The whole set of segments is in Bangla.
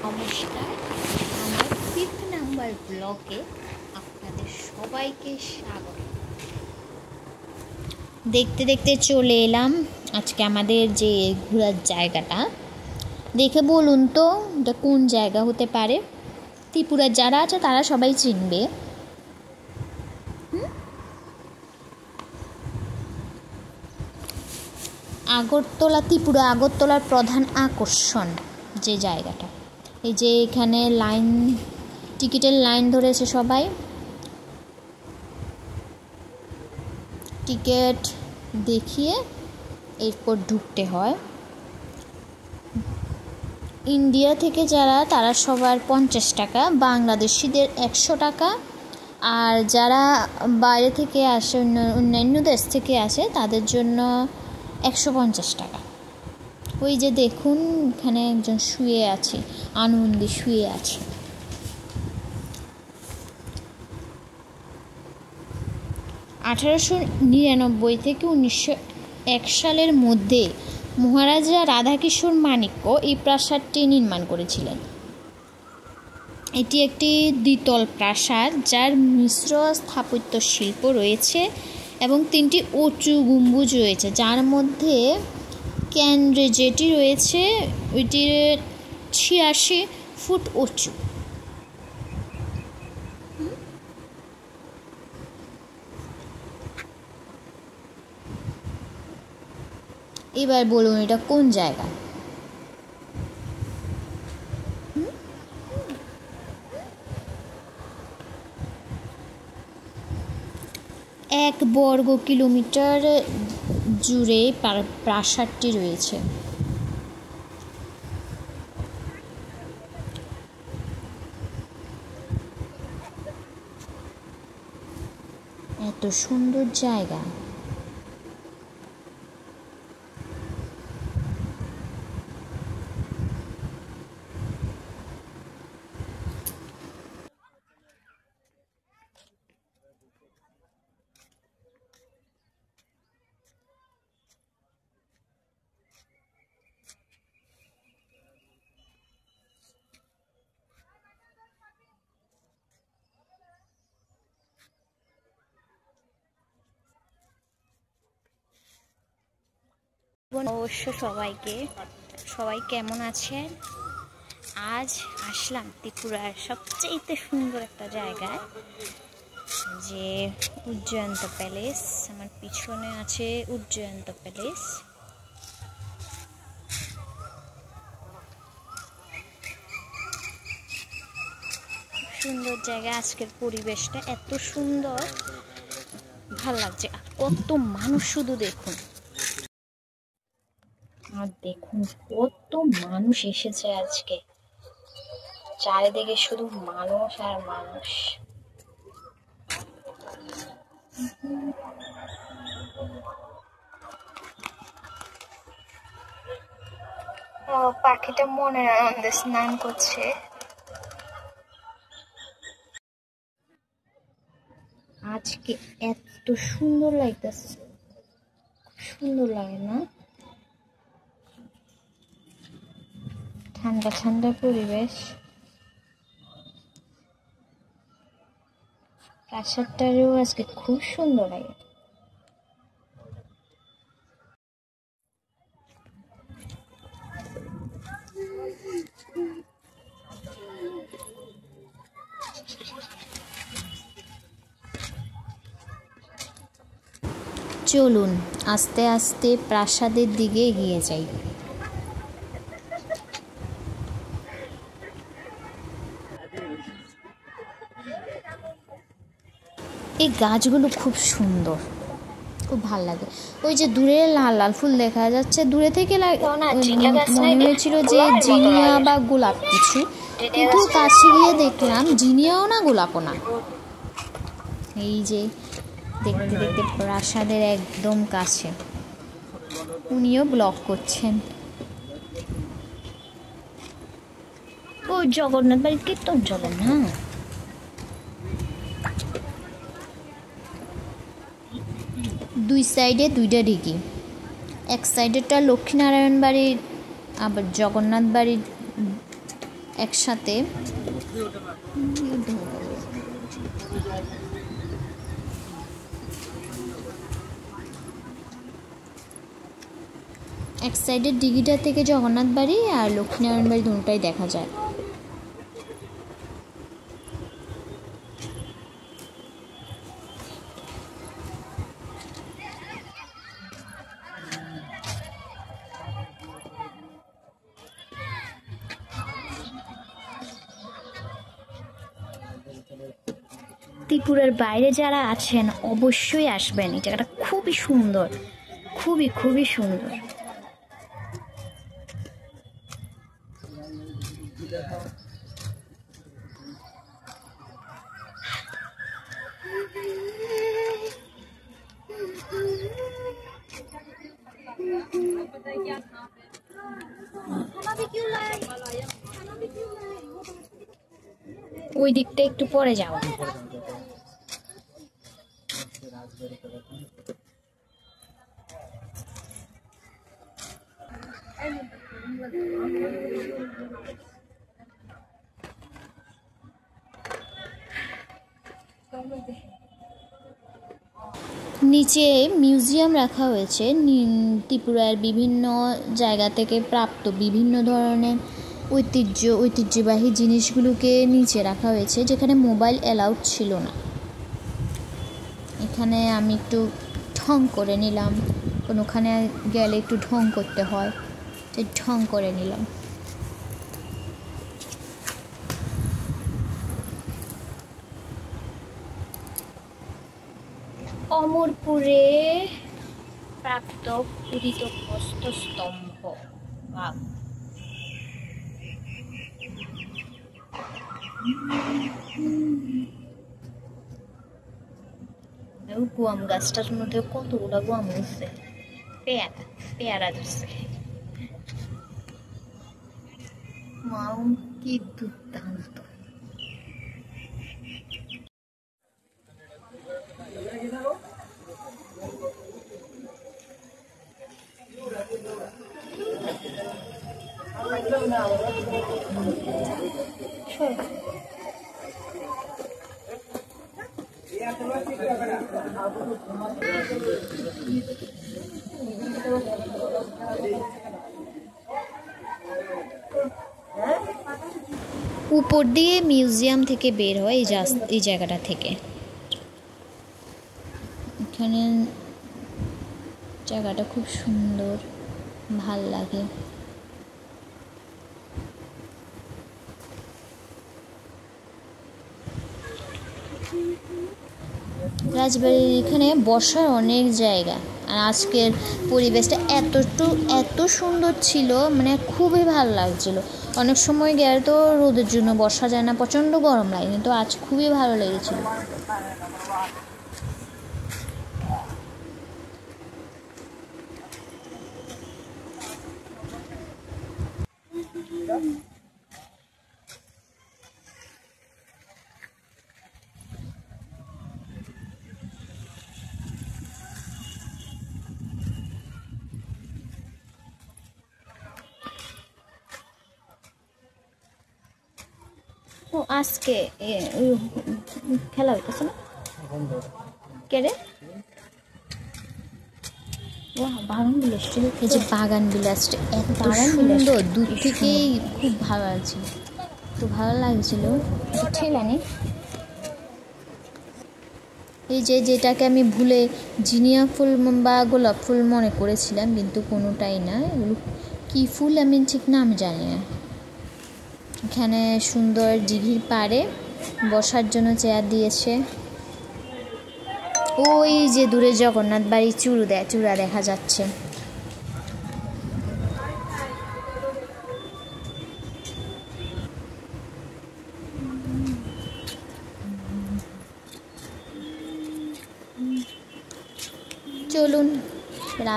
নমস্কার, আমার 5th নাম্বার ব্লগে আপনাদের সবাইকে স্বাগত। দেখতে দেখতে চলে এলাম আজকে আমাদের যে ঘোরার জায়গাটা। দেখে বলুন তো এটা কোন জায়গা হতে পারে? ত্রিপুরার যারা আছে তারা সবাই চিনবে। আগরতলা, ত্রিপুরা আগরতলার প্রধান আকর্ষণ যে জায়গাটা, এই যে এখানে টিকিটের লাইন ধরেছে সবাই, টিকিট দেখিয়ে এরপর ঢুকতে হয়। ইন্ডিয়া থেকে যারা তারা সবার 50 টাকা, বাংলাদেশিদের 100 টাকা, আর যারা বাইরে থেকে আসে অন্যান্য দেশ থেকে আসে তাদের জন্য 150 টাকা। ওই যে দেখুন এখানে একজন শুয়ে আছে, আনন্দে শুয়ে আছে। (1899 থেকে 1901 সালের মধ্যে মহারাজা রাধাকিশোর মাণিক্য এই প্রাসাদটি নির্মাণ করেছিলেন। এটি একটি দ্বিতল প্রাসাদ যার মিশ্র স্থাপত্য শিল্প রয়েছে এবং 3টি উঁচু গম্বুজ রয়েছে, যার মধ্যে কেন্দ্রে যেটি রয়েছে ওইটি 86 ফুট উঁচু। এবার বলুন এটা কোন জায়গা? এক বর্গ কিলোমিটার জুড়ে প্রাসাদটি রয়েছে। এত সুন্দর জায়গা। অবশ্য সবাই কেমন আছেন? আজ আসলাম ত্রিপুরার সবচেয়ে সুন্দর একটা জায়গায়, যে উজ্জয়ন্ত প্যালেস। আমার পিছনে আছে উজ্জয়ন্ত প্যালেস। সুন্দর জায়গা, আজকের পরিবেশটা এত সুন্দর, ভালো লাগছে। আর কত মানুষ শুধু দেখুন, আর দেখুন কত মানুষ এসেছে আজকে, চারিদিকে শুধু মানুষ আর মানুষ। পাখিটা মনের আনন্দে স্নান করছে। আজকে এত সুন্দর লাগতেছে, সুন্দর লাগে না? ঠান্ডা ঠান্ডা পরিবেশ। প্রাসাদটারও আজকে খুব সুন্দর লাগে। চলুন আস্তে আস্তে প্রাসাদের দিকে এগিয়ে যাই। এই গাছগুলো খুব সুন্দর, খুব ভাল লাগে। ওই যে দূরে লাল লাল ফুল দেখা যাচ্ছে, দূরে থেকে মনে হয়েছিল যে জিনিয়া বা গোলাপ কিছু, কিন্তু কাছে গিয়ে দেখলাম জিনিয়াও না গোলাপও না। এই যে দেখতে দেখতে প্রাসাদের একদম কাছে, উনিও ব্লগ করছেন। ও জগন্নাথ বাড়ির কীর্তন চলে না? দুই সাইডে 2টা ডিগি, এক সাইডেরটা লক্ষ্মীনারায়ণ বাড়ির, আবার জগন্নাথ বাড়ির একসাথে। এক সাইডের দিঘিটা থেকে জগন্নাথ বাড়ি আর লক্ষ্মীনারায়ণ বাড়ি দুটোটাই দেখা যায়। ত্রিপুরার বাইরে যারা আছেন অবশ্যই আসবেন, এই জায়গাটা খুবই সুন্দর, খুবই খুবই সুন্দর। ওই দিকটা একটু পরে যাওয়া। নিচে মিউজিয়াম রাখা হয়েছে, ত্রিপুরার বিভিন্ন জায়গা থেকে প্রাপ্ত বিভিন্ন ধরনের ঐতিহ্যবাহী জিনিসগুলোকে নিচে রাখা হয়েছে, যেখানে মোবাইল অ্যালাউড ছিল না। এখানে আমি একটু ঢং করে নিলাম, কোনোখানে গেলে একটু ঢং করতে হয়, ঢং করে নিলাম। অমরপুরে প্রাপ্ত উদিত প্রস্তরস্তম্ভ। গুয়াম গাছটার মধ্যে কতগুলো গুয়াম হচ্ছে, পেয়ারা ধরছে। মাও কি দুর্দান্ত। উপর দিয়ে মিউজিয়াম থেকে বের হয় এই জায়গাটা থেকে। এখানে জায়গাটা খুব সুন্দর, ভাল লাগে। রাজবাড়ির এখানে বসার অনেক জায়গা, আর আজকের পরিবেশটা এত সুন্দর ছিল, মানে খুবই ভালো লাগছিল। অনেক সময় গেলে তো রোদের জন্য বসা যায় না, প্রচণ্ড গরম লাগে, কিন্তু আজ খুবই ভালো লেগেছিল। আজকে খেলা হইতেছে না কে রে? এই যে বাগান বিলাসটা এত সুন্দর, দূর থেকেই খুব ভালো লাগছিল, তো ভালো লাগছিল। ঠেলানি এই যেটাকে আমি ভুলে জিনিয়া ফুল বা গোলাপ ফুল মনে করেছিলাম, কিন্তু কোনোটাই না। এগুলো কী ফুল আমি ঠিক নাম জানি না। এখানে সুন্দর দিঘির পাড়ে বসার জন্য চেয়ার দিয়েছে। ওই যে দূরে জগন্নাথ বাড়ির চূড়া দেখা যাচ্ছে। চলুন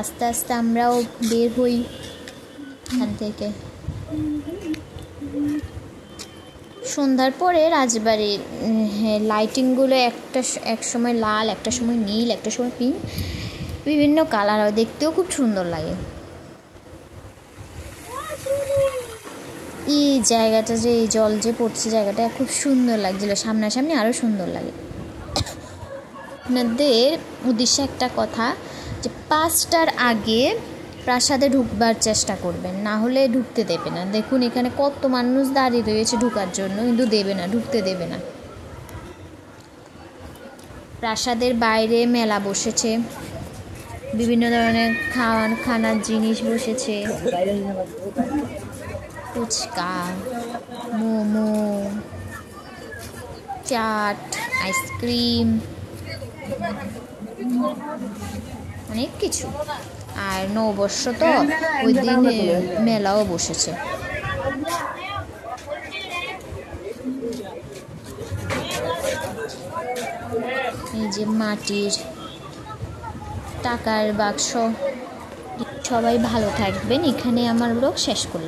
আস্তে আস্তে আমরাও বের হই এখান থেকে। সন্ধ্যার পরে রাজবাড়ির লাইটিংগুলো এক সময় লাল, একটা সময় নীল, একটা সময় পিঙ্ক, বিভিন্ন কালার হয়, দেখতেও খুব সুন্দর লাগে। এই জায়গাটা যে এই জল যে পড়ছে জায়গাটা খুব সুন্দর লাগছিল, সামনাসামনি আরও সুন্দর লাগে। আপনাদের উদ্দেশ্যে একটা কথা, যে 5টার আগে প্রাসাদে ঢুকবার চেষ্টা করবেন, না হলে ঢুকতে দেবে না। দেখুন এখানে কত মানুষ দাঁড়িয়ে রয়েছে ঢুকার জন্য, কিন্তু দেবে না, ঢুকতে দেবে না। প্রাসাদের বাইরে মেলা বসেছে, বিভিন্ন ধরনের খানার জিনিস বসেছে, ফুচকা, মোমো, চাট, আইসক্রিম, অনেক কিছু। আর নববর্ষ তো ওই দিন মেলাও বসেছে। এই যে মাটির টাকার বাক্স। সবাই ভালো থাকবেন, এখানে আমার ব্লগ শেষ করলাম।